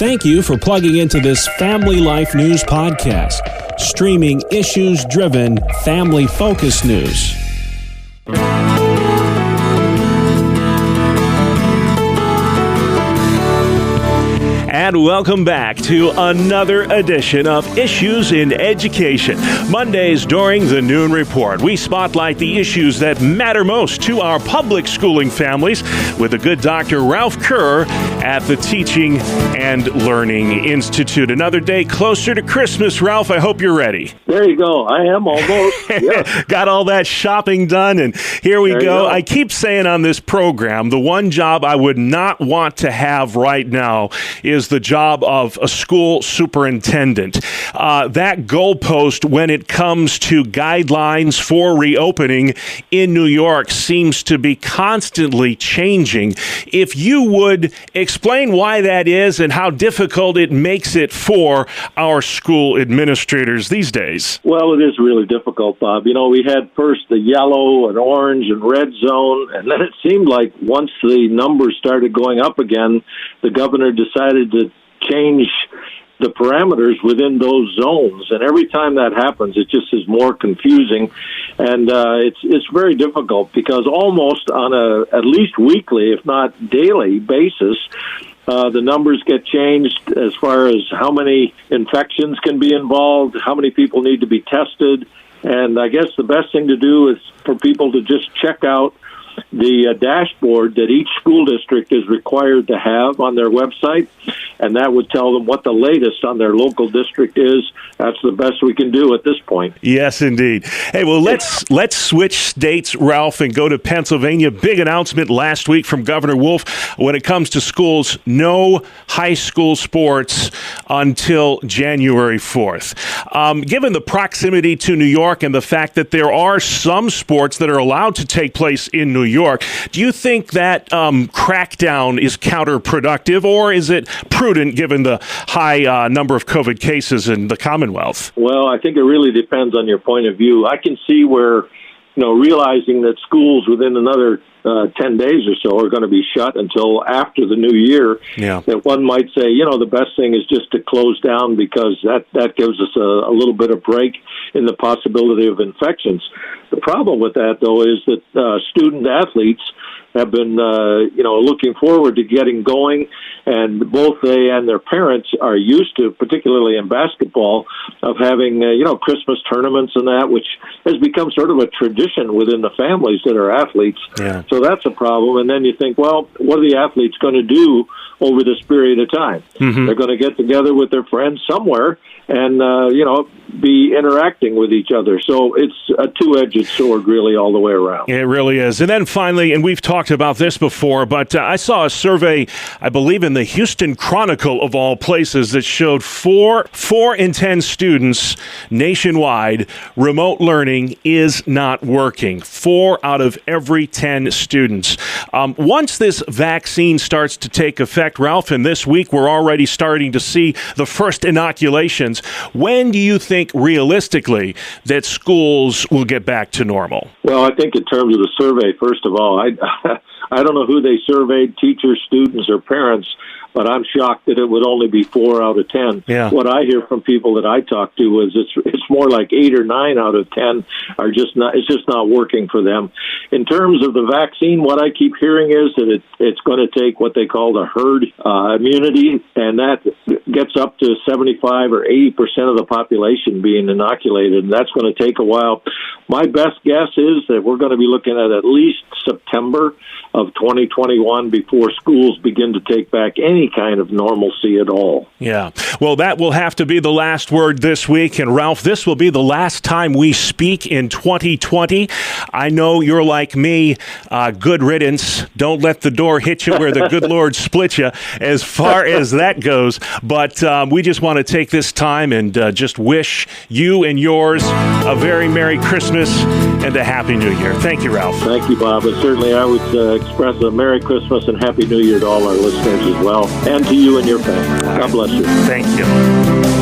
Thank you for plugging into this Family Life News podcast, streaming issues-driven, family-focused news. And welcome back to another edition of Issues in Education. Mondays during the Noon Report, we spotlight the issues that matter most to our public schooling families with the good Dr. Ralph Kerr at the Teaching and Learning Institute. Another day closer to Christmas. Ralph, I hope you're ready. There you go. I am almost. Yeah. Got all that shopping done, and here we go. I keep saying on this program, the one job I would not want to have right now is the job of a school superintendent. That goalpost when it comes to guidelines for reopening in New York seems to be constantly changing. If you would explain why that is and how difficult it makes it for our school administrators these days. Well, it is really difficult, Bob. You know, we had first the yellow and orange and red zone, and then it seemed like once the numbers started going up again, the governor decided to change the parameters within those zones. And every time that happens, it just is more confusing. And it's very difficult because almost on a at least weekly, if not daily basis, the numbers get changed as far as how many infections can be involved, how many people need to be tested. And I guess the best thing to do is for people to just check out the dashboard that each school district is required to have on their website, and that would tell them what the latest on their local district is. That's the best we can do at this point. Yes, indeed. Hey, well, let's switch states, Ralph, and go to Pennsylvania. Big announcement last week from Governor Wolf when it comes to schools. No high school sports until January 4th. Given the proximity to New York and the fact that there are some sports that are allowed to take place in New York, do you think that crackdown is counterproductive, or is it prudent given the high number of COVID cases in the Commonwealth? Well, I think it really depends on your point of view. I can see where, realizing that schools within another 10 days or so are going to be shut until after the new year, that one might say, the best thing is just to close down because that gives us a little bit of break in the possibility of infections. The problem with that, though, is that student athletes have been, looking forward to getting going, and both they and their parents are used to, particularly in basketball, of having, Christmas tournaments and that, which has become sort of a tradition within the families that are athletes. Yeah. So that's a problem. And then you think, well, what are the athletes going to do over this period of time? Mm-hmm. They're going to get together with their friends somewhere and, be interacting with each other. So it's a two-edged sword, really, all the way around. It really is. And then finally, and we've talked about this before, but I saw a survey, I believe in the Houston Chronicle of all places, that showed 4 in 10 students nationwide, remote learning is not working. 4 out of every 10 students. Once this vaccine starts to take effect, Ralph, and this week we're already starting to see the first inoculations, when do you think realistically that schools will get back to normal? Well, I think in terms of the survey, first of all, I don't know who they surveyed, teachers, students, or parents, but I'm shocked that it would only be 4 out of 10. Yeah. What I hear from people that I talk to is it's more like 8 or 9 out of 10 are just not. It's just not working for them. In terms of the vaccine, what I keep hearing is that it's going to take what they call the herd immunity, and that gets up to 75 or 80% of the population being inoculated, and that's going to take a while. My best guess is that we're going to be looking at least September of 2021 before schools begin to take back any kind of normalcy at all. Yeah. Well, that will have to be the last word this week. And Ralph, this will be the last time we speak in 2020. I know you're like me. Good riddance. Don't let the door hit you where the good Lord split you as far as that goes. But we just want to take this time and just wish you and yours a very Merry Christmas and a Happy New Year. Thank you, Ralph. Thank you, Bob. And certainly I would express a Merry Christmas and Happy New Year to all our listeners as well, and to you and your family. God bless you. Thank you.